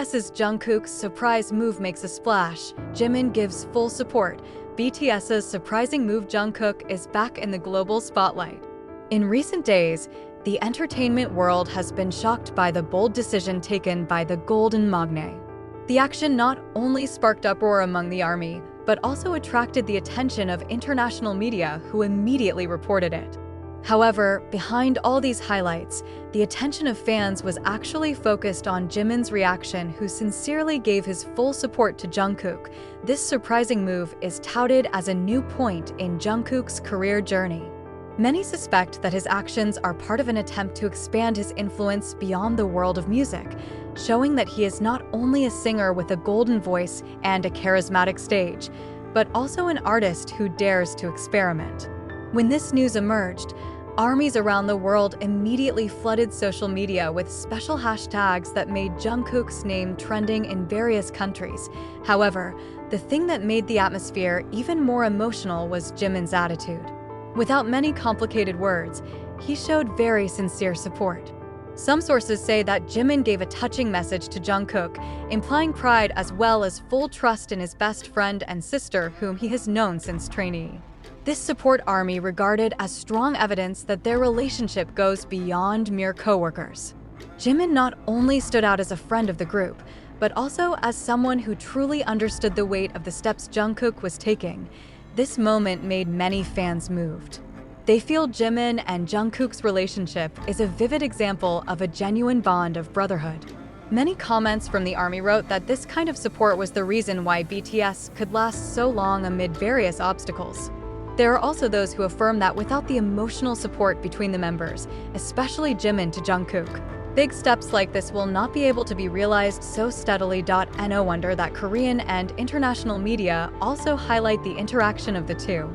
BTS's Jungkook's surprise move makes a splash. Jimin gives full support. BTS's surprising move Jungkook is back in the global spotlight. In recent days, the entertainment world has been shocked by the bold decision taken by the Golden Magne. The action not only sparked uproar among the army, but also attracted the attention of international media who immediately reported it. However, behind all these highlights, the attention of fans was actually focused on Jimin's reaction, who sincerely gave his full support to Jungkook. This surprising move is touted as a new point in Jungkook's career journey. Many suspect that his actions are part of an attempt to expand his influence beyond the world of music, showing that he is not only a singer with a golden voice and a charismatic stage, but also an artist who dares to experiment. When this news emerged, armies around the world immediately flooded social media with special hashtags that made Jungkook's name trending in various countries. However, the thing that made the atmosphere even more emotional was Jimin's attitude. Without many complicated words, he showed very sincere support. Some sources say that Jimin gave a touching message to Jungkook, implying pride as well as full trust in his best friend and sister whom he has known since trainee. This support army regarded as strong evidence that their relationship goes beyond mere co-workers. Jimin not only stood out as a friend of the group, but also as someone who truly understood the weight of the steps Jungkook was taking. This moment made many fans moved. They feel Jimin and Jungkook's relationship is a vivid example of a genuine bond of brotherhood. Many comments from the army wrote that this kind of support was the reason why BTS could last so long amid various obstacles. There are also those who affirm that without the emotional support between the members, especially Jimin to Jungkook, big steps like this will not be able to be realized so steadily. No wonder that Korean and international media also highlight the interaction of the two.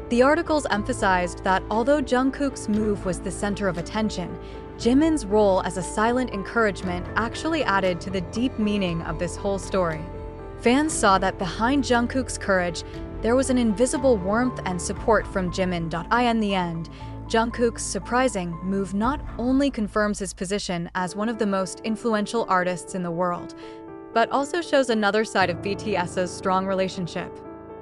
The articles emphasized that although Jungkook's move was the center of attention, Jimin's role as a silent encouragement actually added to the deep meaning of this whole story. Fans saw that behind Jungkook's courage, there was an invisible warmth and support from Jimin. In the end, Jungkook's surprising move not only confirms his position as one of the most influential artists in the world, but also shows another side of BTS's strong relationship.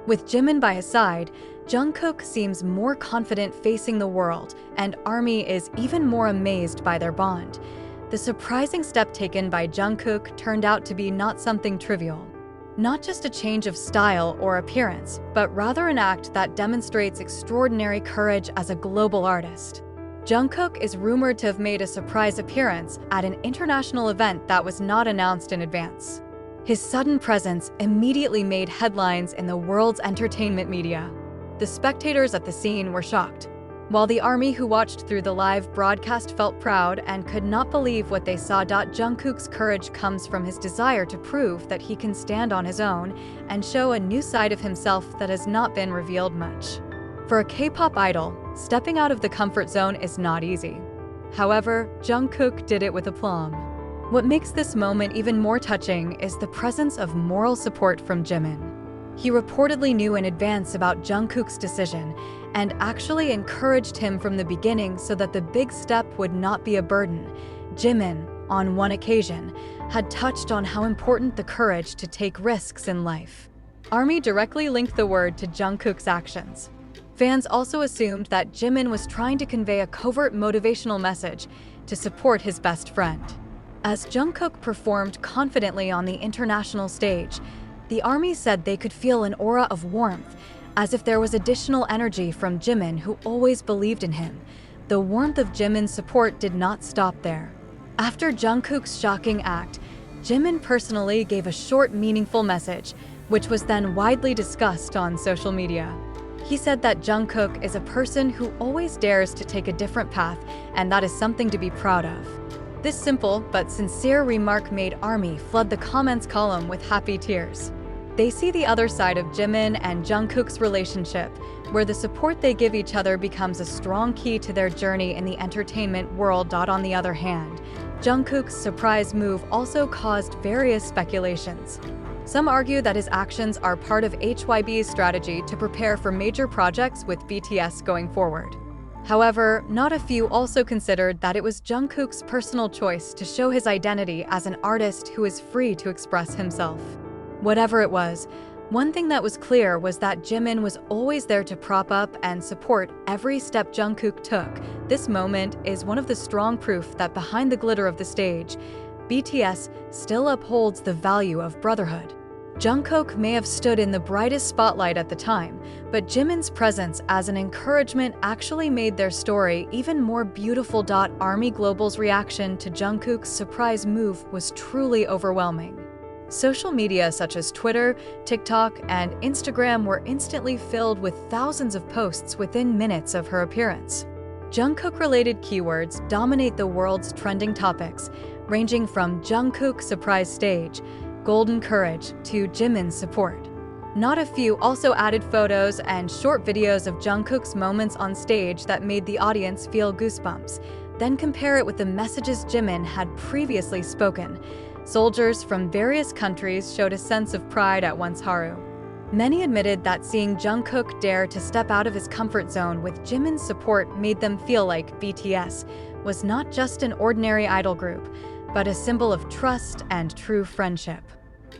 With Jimin by his side, Jungkook seems more confident facing the world, and ARMY is even more amazed by their bond. The surprising step taken by Jungkook turned out to be not something trivial. Not just a change of style or appearance, but rather an act that demonstrates extraordinary courage as a global artist. Jungkook is rumored to have made a surprise appearance at an international event that was not announced in advance. His sudden presence immediately made headlines in the world's entertainment media. The spectators at the scene were shocked, while the army who watched through the live broadcast felt proud and could not believe what they saw. Jungkook's courage comes from his desire to prove that he can stand on his own and show a new side of himself that has not been revealed much. For a K-pop idol, stepping out of the comfort zone is not easy. However, Jungkook did it with aplomb. What makes this moment even more touching is the presence of moral support from Jimin. He reportedly knew in advance about Jungkook's decision and actually encouraged him from the beginning so that the big step would not be a burden. Jimin, on one occasion, had touched on how important the courage to take risks in life. ARMY directly linked the word to Jungkook's actions. Fans also assumed that Jimin was trying to convey a covert motivational message to support his best friend. As Jungkook performed confidently on the international stage, the army said they could feel an aura of warmth, as if there was additional energy from Jimin, who always believed in him. The warmth of Jimin's support did not stop there. After Jungkook's shocking act, Jimin personally gave a short, meaningful message, which was then widely discussed on social media. He said that Jungkook is a person who always dares to take a different path, and that is something to be proud of. This simple but sincere remark made ARMY flood the comments column with happy tears. They see the other side of Jimin and Jungkook's relationship, where the support they give each other becomes a strong key to their journey in the entertainment world. On the other hand, Jungkook's surprise move also caused various speculations. Some argue that his actions are part of HYB's strategy to prepare for major projects with BTS going forward. However, not a few also considered that it was Jungkook's personal choice to show his identity as an artist who is free to express himself. Whatever it was, one thing that was clear was that Jimin was always there to prop up and support every step Jungkook took. This moment is one of the strong proof that behind the glitter of the stage, BTS still upholds the value of brotherhood. Jungkook may have stood in the brightest spotlight at the time, but Jimin's presence as an encouragement actually made their story even more beautiful. ARMY Global's reaction to Jungkook's surprise move was truly overwhelming. Social media such as Twitter, TikTok, and Instagram were instantly filled with thousands of posts within minutes of her appearance. Jungkook-related keywords dominate the world's trending topics, ranging from Jungkook surprise stage, golden courage, to Jimin's support. Not a few also added photos and short videos of Jungkook's moments on stage that made the audience feel goosebumps. Then compare it with the messages Jimin had previously spoken. Soldiers from various countries showed a sense of pride at once Haru. Many admitted that seeing Jungkook dare to step out of his comfort zone with Jimin's support made them feel like BTS was not just an ordinary idol group, but a symbol of trust and true friendship.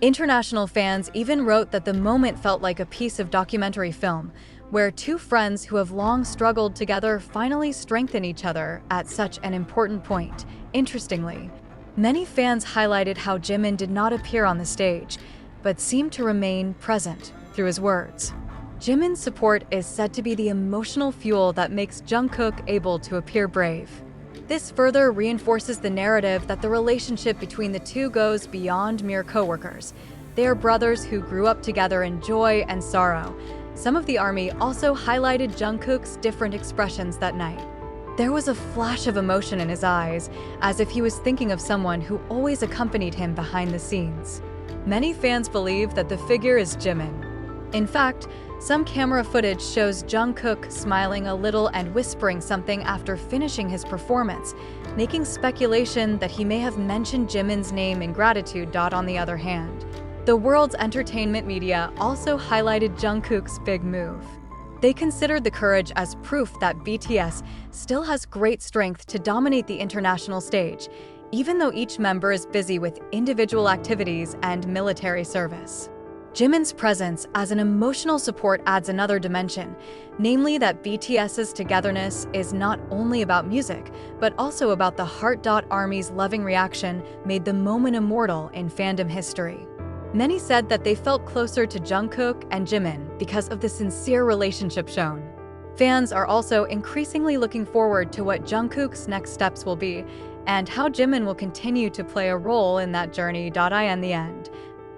International fans even wrote that the moment felt like a piece of documentary film, where two friends who have long struggled together finally strengthen each other at such an important point. Interestingly, many fans highlighted how Jimin did not appear on the stage, but seemed to remain present through his words. Jimin's support is said to be the emotional fuel that makes Jungkook able to appear brave. This further reinforces the narrative that the relationship between the two goes beyond mere co-workers. They are brothers who grew up together in joy and sorrow. Some of the ARMY also highlighted Jungkook's different expressions that night. There was a flash of emotion in his eyes, as if he was thinking of someone who always accompanied him behind the scenes. Many fans believe that the figure is Jimin. In fact, some camera footage shows Jungkook smiling a little and whispering something after finishing his performance, making speculation that he may have mentioned Jimin's name in gratitude. On the other hand, the world's entertainment media also highlighted Jungkook's big move. They considered the courage as proof that BTS still has great strength to dominate the international stage, even though each member is busy with individual activities and military service. Jimin's presence as an emotional support adds another dimension, namely that BTS's togetherness is not only about music, but also about the heart. ARMY's loving reaction made the moment immortal in fandom history. Many said that they felt closer to Jungkook and Jimin because of the sincere relationship shown. Fans are also increasingly looking forward to what Jungkook's next steps will be, and how Jimin will continue to play a role in that journey. In the end,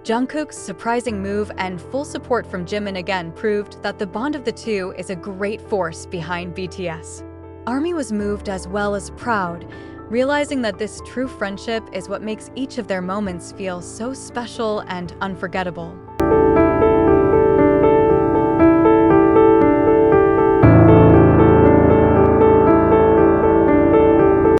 Jungkook's surprising move and full support from Jimin again proved that the bond of the two is a great force behind BTS. ARMY was moved as well as proud, realizing that this true friendship is what makes each of their moments feel so special and unforgettable.